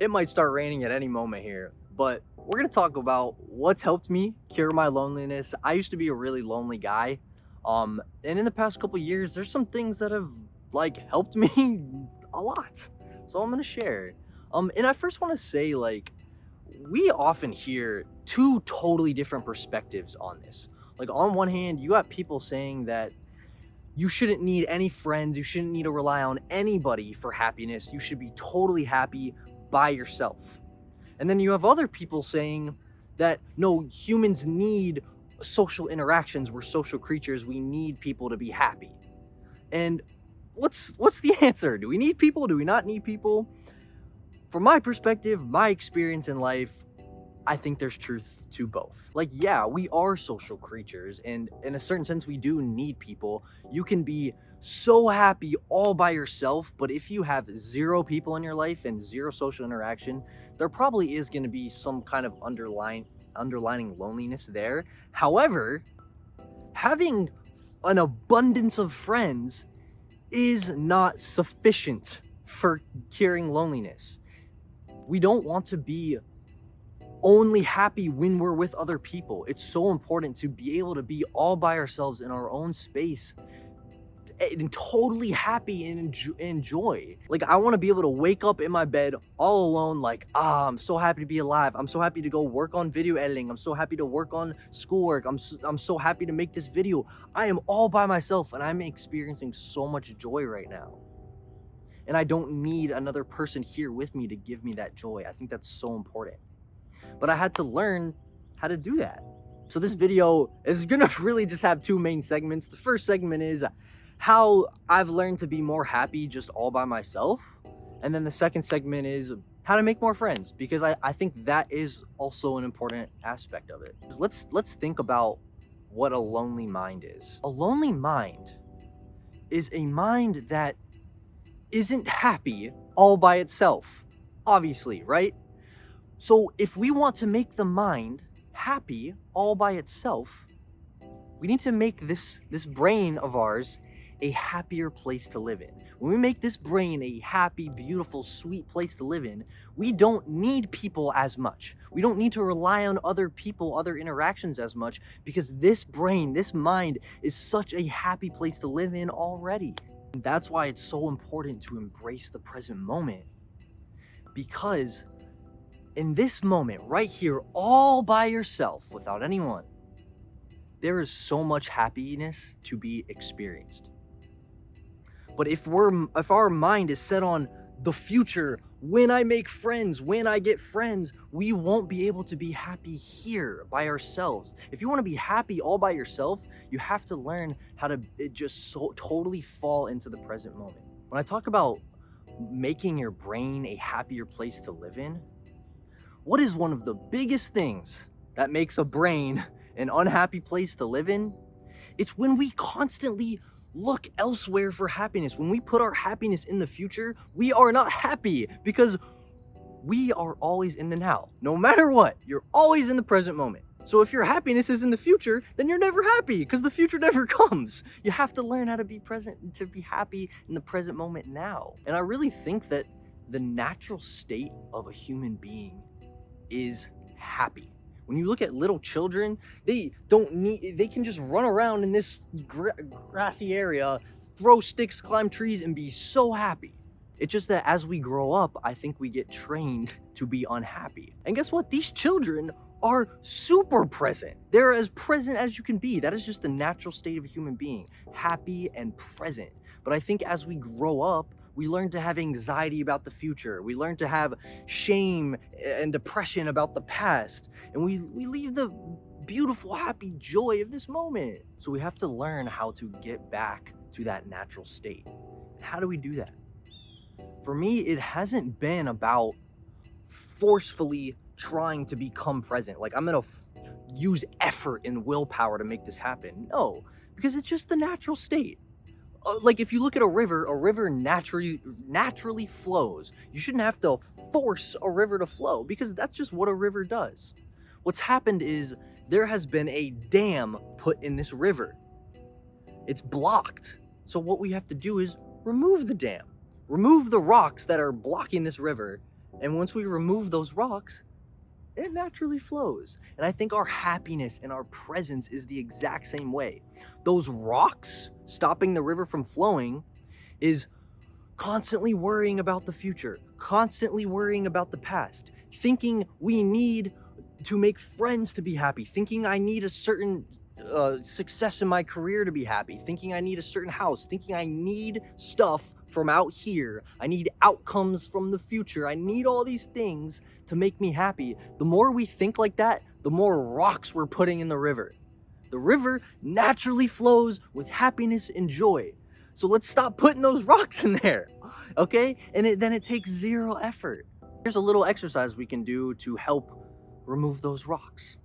It might start raining at any moment here, but we're gonna talk about what's helped me cure my loneliness. I used to be a really lonely guy, and in the past couple years, there's some things that have helped me a lot. So I'm gonna share. And I first want to say we often hear two totally different perspectives on this. Like on one hand, you got people saying that you shouldn't need any friends, you shouldn't need to rely on anybody for happiness. You should be totally happy by yourself. And then you have other people saying that no, humans need social interactions. We're social creatures. We need people to be happy. And what's the answer? Do we need people? Do we not need people? From my perspective, my experience in life, I think there's truth to both. Like, yeah, we are social creatures, and in a certain sense, we do need people. You can be so happy all by yourself, but if you have zero people in your life and zero social interaction, there probably is going to be some kind of underlining loneliness there. However, having an abundance of friends is not sufficient for curing loneliness. We don't want to be only happy when we're with other people. It's so important to be able to be all by ourselves in our own space and totally happy and enjoy. Like, I want to be able to wake up in my bed all alone, like, I'm so happy to be alive. I'm so happy to go work on video editing. I'm so happy to work on schoolwork. I'm so happy to make this video. I am all by myself and I'm experiencing so much joy right now. And I don't need another person here with me to give me that joy. I think that's so important. But I had to learn how to do that. So this video is gonna really just have two main segments. The first segment is how I've learned to be more happy just all by myself. And then the second segment is how to make more friends, because I think that is also an important aspect of it. Let's think about what a lonely mind is. A lonely mind is a mind that isn't happy all by itself. Obviously, right? So if we want to make the mind happy all by itself, we need to make this brain of ours a happier place to live in. When we make this brain a happy, beautiful, sweet place to live in, we don't need people as much. We don't need to rely on other people, other interactions as much, because this brain, this mind is such a happy place to live in already. And that's why it's so important to embrace the present moment, because in this moment, right here, all by yourself, without anyone, there is so much happiness to be experienced. But if our mind is set on the future, when I make friends, when I get friends, we won't be able to be happy here by ourselves. If you want to be happy all by yourself, you have to learn how to just so totally fall into the present moment. When I talk about making your brain a happier place to live in, what is one of the biggest things that makes a brain an unhappy place to live in? It's when we constantly look elsewhere for happiness. When we put our happiness in the future, we are not happy because we are always in the now. No matter what, you're always in the present moment. So if your happiness is in the future, then you're never happy because the future never comes. You have to learn how to be present and to be happy in the present moment now. And I really think that the natural state of a human being is happy. When you look at little children, they can just run around in this grassy area, throw sticks, climb trees, and be so happy. It's just that as we grow up, I think we get trained to be unhappy. And guess what? These children are super present. They're as present as you can be. That is just the natural state of a human being, happy and present. But I think as we grow up, we learn to have anxiety about the future. We learn to have shame and depression about the past. And we leave the beautiful, happy joy of this moment. So we have to learn how to get back to that natural state. And how do we do that? For me, it hasn't been about forcefully trying to become present. Like, I'm gonna use effort and willpower to make this happen. No, because it's just the natural state. Like, if you look at a river naturally flows. You shouldn't have to force a river to flow because that's just what a river does. What's happened is there has been a dam put in this river. It's blocked. So what we have to do is remove the dam, remove the rocks that are blocking this river, And once we remove those rocks, it naturally flows. And I think our happiness and our presence is the exact same way. Those rocks stopping the river from flowing is constantly worrying about the future, constantly worrying about the past, thinking we need to make friends to be happy, thinking I need a certain success in my career to be happy, thinking I need a certain house, thinking I need stuff from out here, I need outcomes from the future, I need all these things to make me happy. The more we think like that, the more rocks we're putting in the river. The river naturally flows with happiness and joy. So let's stop putting those rocks in there, okay? And then it takes zero effort. Here's a little exercise we can do to help remove those rocks.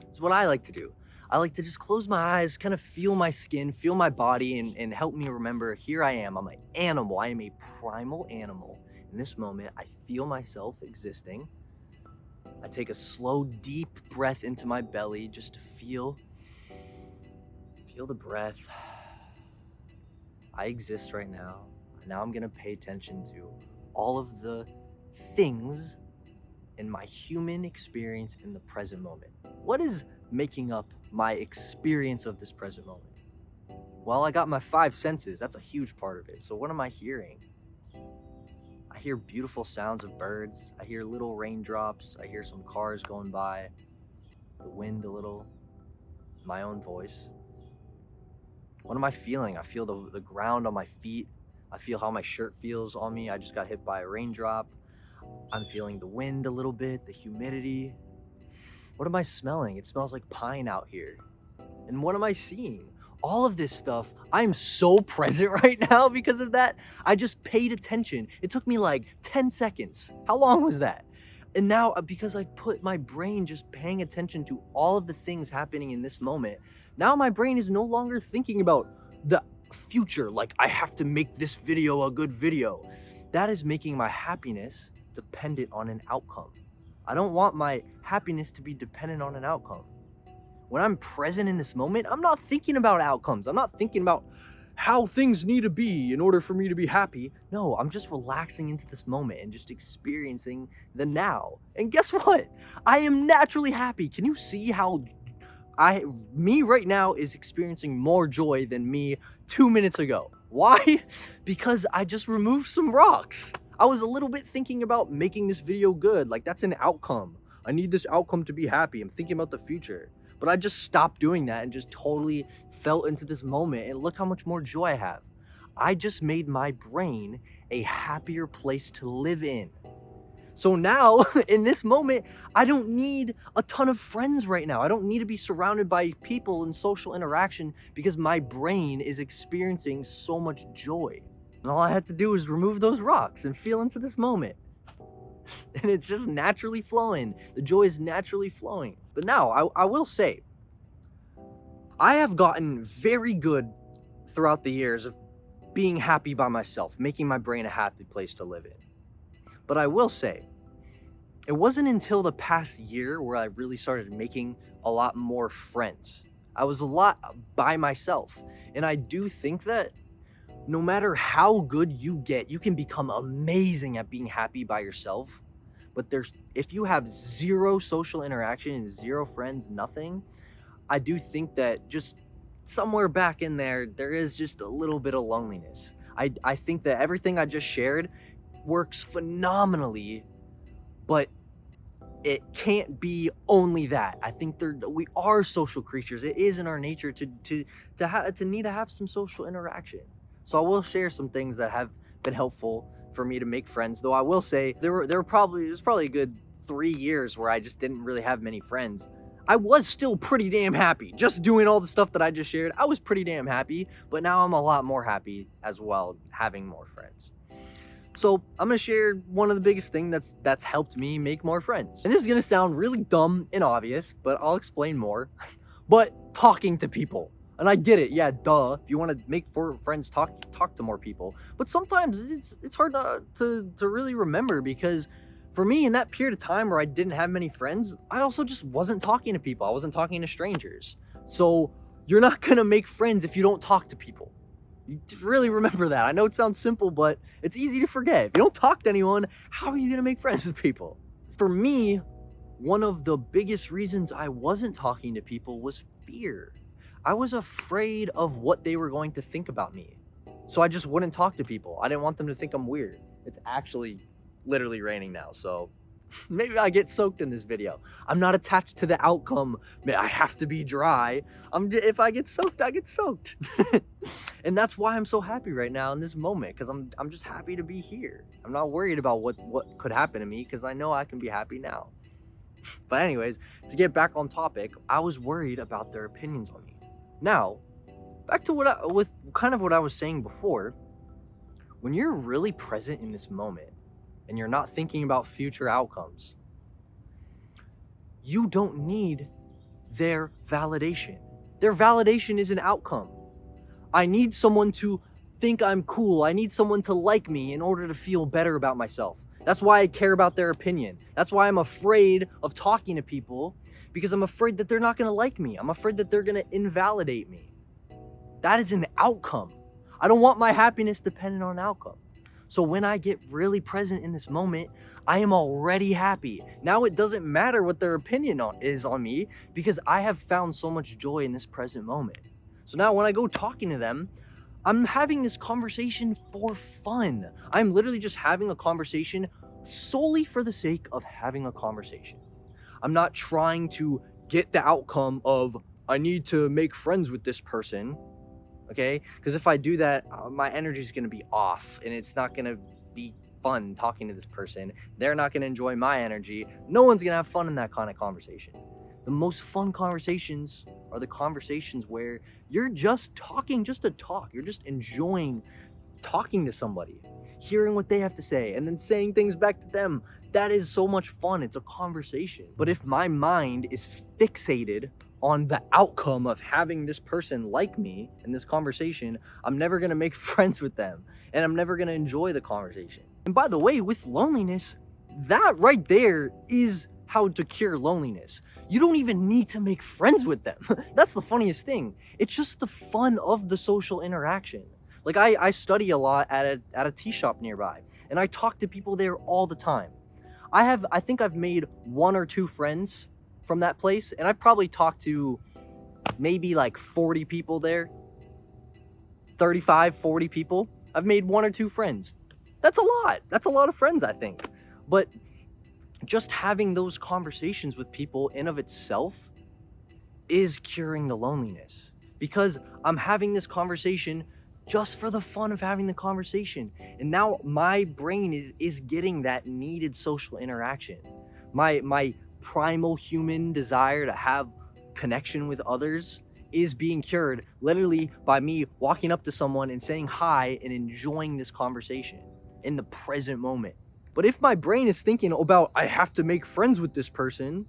It's what I like to do. I like to just close my eyes, kind of feel my skin, feel my body, and help me remember, here I am. I'm an animal. I am a primal animal. In this moment, I feel myself existing. I take a slow, deep breath into my belly just to feel the breath. I exist right now. Now I'm gonna pay attention to all of the things in my human experience in the present moment. What is making up my experience of this present moment? Well, I got my five senses. That's a huge part of it. So what am I hearing? I hear beautiful sounds of birds. I hear little raindrops. I hear some cars going by, the wind a little, my own voice. What am I feeling? I feel the ground on my feet. I feel how my shirt feels on me. I just got hit by a raindrop. I'm feeling the wind a little bit, the humidity. What am I smelling? It smells like pine out here. And what am I seeing? All of this stuff, I'm so present right now because of that. I just paid attention. It took me like 10 seconds. How long was that? And now, because I put my brain just paying attention to all of the things happening in this moment, now my brain is no longer thinking about the future, like I have to make this video a good video. That is making my happiness dependent on an outcome. I don't want my happiness to be dependent on an outcome. When I'm present in this moment, I'm not thinking about outcomes. I'm not thinking about how things need to be in order for me to be happy. No, I'm just relaxing into this moment and just experiencing the now. And guess what? I am naturally happy. Can you see how me right now is experiencing more joy than me 2 minutes ago? Why? Because I just removed some rocks. I was a little bit thinking about making this video good. Like, that's an outcome. I need this outcome to be happy. I'm thinking about the future. But I just stopped doing that and just totally fell into this moment. And look how much more joy I have. I just made my brain a happier place to live in. So now, in this moment, I don't need a ton of friends right now. I don't need to be surrounded by people and social interaction because my brain is experiencing so much joy. And all I had to do was remove those rocks and feel into this moment. And it's just naturally flowing. The joy is naturally flowing. But now, I will say, I have gotten very good throughout the years of being happy by myself, making my brain a happy place to live in. But I will say, it wasn't until the past year where I really started making a lot more friends. I was a lot by myself. And I do think that no matter how good you get, you can become amazing at being happy by yourself. But if you have zero social interaction and zero friends, nothing, I do think that just somewhere back in there is just a little bit of loneliness. I think that everything I just shared works phenomenally, but it can't be only that. I think we are social creatures. It is in our nature to need to have some social interaction. So I will share some things that have been helpful for me to make friends. Though I will say it was probably a good 3 years where I just didn't really have many friends. I was still pretty damn happy. Just doing all the stuff that I just shared, I was pretty damn happy. But now I'm a lot more happy as well, having more friends. So I'm gonna share one of the biggest things that's helped me make more friends. And this is gonna sound really dumb and obvious, but I'll explain more. But talking to people. And I get it, yeah, duh. If you want to make friends, talk to more people. But sometimes it's hard to really remember, because for me, in that period of time where I didn't have many friends, I also just wasn't talking to people. I wasn't talking to strangers. So you're not gonna make friends if you don't talk to people. You really remember that. I know it sounds simple, but it's easy to forget. If you don't talk to anyone, how are you going to make friends with people? For me, one of the biggest reasons I wasn't talking to people was fear. I was afraid of what they were going to think about me. So I just wouldn't talk to people. I didn't want them to think I'm weird. It's actually literally raining now, so maybe I get soaked in this video. I'm not attached to the outcome. Man, I have to be dry. If I get soaked, I get soaked. And that's why I'm so happy right now in this moment, because I'm just happy to be here. I'm not worried about what could happen to me, because I know I can be happy now. But anyways, to get back on topic, I was worried about their opinions on me. Now, back to what I was saying before. When you're really present in this moment and you're not thinking about future outcomes, you don't need their validation. Their validation is an outcome. I need someone to think I'm cool. I need someone to like me in order to feel better about myself. That's why I care about their opinion. That's why I'm afraid of talking to people, because I'm afraid that they're not going to like me. I'm afraid that they're going to invalidate me. That is an outcome. I don't want my happiness dependent on an outcome. So when I get really present in this moment, I am already happy. Now it doesn't matter what their opinion is on me, because I have found so much joy in this present moment. So now when I go talking to them, I'm having this conversation for fun. I'm literally just having a conversation solely for the sake of having a conversation. I'm not trying to get the outcome of, I need to make friends with this person. Okay, because if I do that, my energy is going to be off, and it's not going to be fun talking to this person. They're not going to enjoy my energy. No one's going to have fun in that kind of conversation. The most fun conversations are the conversations where you're just talking just to talk. You're just enjoying talking to somebody, hearing what they have to say, and then saying things back to them. That is so much fun. It's a conversation. But if my mind is fixated on the outcome of having this person like me in this conversation, I'm never going to make friends with them, and I'm never going to enjoy the conversation. And by the way, with loneliness, that right there is how to cure loneliness. You don't even need to make friends with them. That's the funniest thing. It's just the fun of the social interaction. Like I study a lot at a tea shop nearby, and I talk to people there all the time. I think I've made 1 or 2 friends from that place, and I've probably talked to maybe like 40 people there. 35, 40 people. I've made 1 or 2 friends. That's a lot. That's a lot of friends, I think. But just having those conversations with people in of itself is curing the loneliness, because I'm having this conversation just for the fun of having the conversation. And now my brain is getting that needed social interaction. My primal human desire to have connection with others is being cured literally by me walking up to someone and saying hi and enjoying this conversation in the present moment. But if my brain is thinking about, I have to make friends with this person,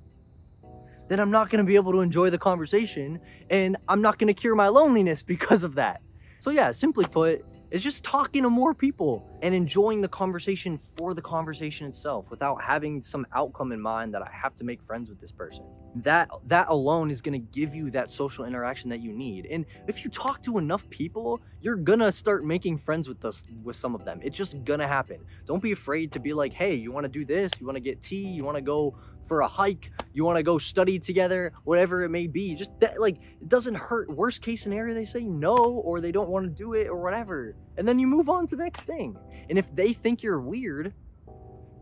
then I'm not going to be able to enjoy the conversation, and I'm not going to cure my loneliness because of that. So yeah, simply put, it's just talking to more people and enjoying the conversation for the conversation itself, without having some outcome in mind that I have to make friends with this person. That alone is going to give you that social interaction that you need. And if you talk to enough people, you're gonna start making friends with some of them. It's just gonna happen. Don't be afraid to be like, hey, you want to do this? You want to get tea? You want to go for a hike? You want to go study together? Whatever it may be. Just that, like, it doesn't hurt. Worst case scenario, they say no, or they don't want to do it, or whatever, and then you move on to the next thing. And if they think you're weird,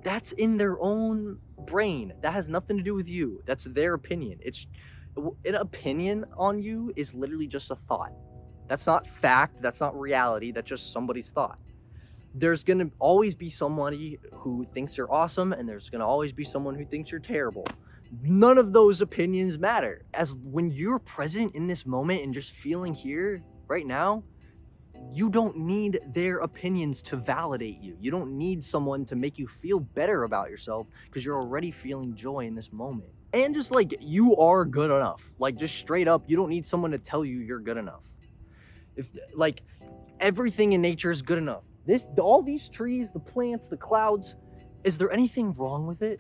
that's in their own brain. That has nothing to do with you. That's their opinion. It's an opinion on you is literally just a thought. That's not fact. That's not reality. That's just somebody's thought. There's going to always be somebody who thinks you're awesome, and there's going to always be someone who thinks you're terrible. None of those opinions matter. As when you're present in this moment and just feeling here right now, you don't need their opinions to validate you. You don't need someone to make you feel better about yourself, because you're already feeling joy in this moment. And just like, you are good enough. Like, just straight up, you don't need someone to tell you you're good enough. If like, everything in nature is good enough. All these trees, the plants, the clouds, is there anything wrong with it?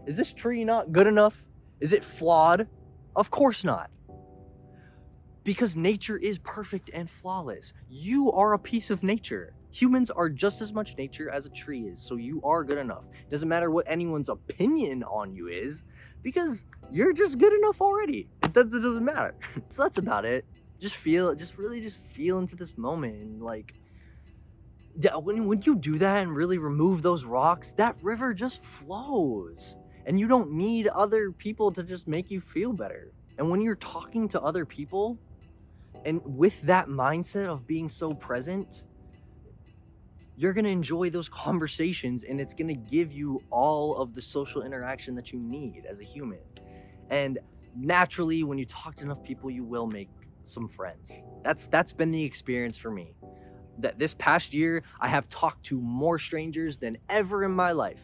Is this tree not good enough? Is it flawed? Of course not. because nature is perfect and flawless. You are a piece of nature. Humans are just as much nature as a tree is, so you are good enough. Doesn't matter what anyone's opinion on you is, because you're just good enough already. That doesn't matter. So that's about it. Just feel, just really just feel into this moment and like, yeah, when you do that and really remove those rocks, that river just flows. And you don't need other people to just make you feel better. And when you're talking to other people, and with that mindset of being so present, you're going to enjoy those conversations and it's going to give you all of the social interaction that you need as a human. And naturally, when you talk to enough people, you will make some friends. That's been the experience for me. That this past year, I have talked to more strangers than ever in my life.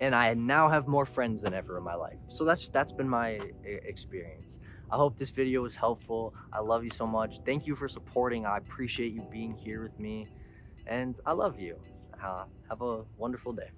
And I now have more friends than ever in my life. So that's been my experience. I hope this video was helpful. I love you so much. Thank you for supporting. I appreciate you being here with me. And I love you. Have a wonderful day.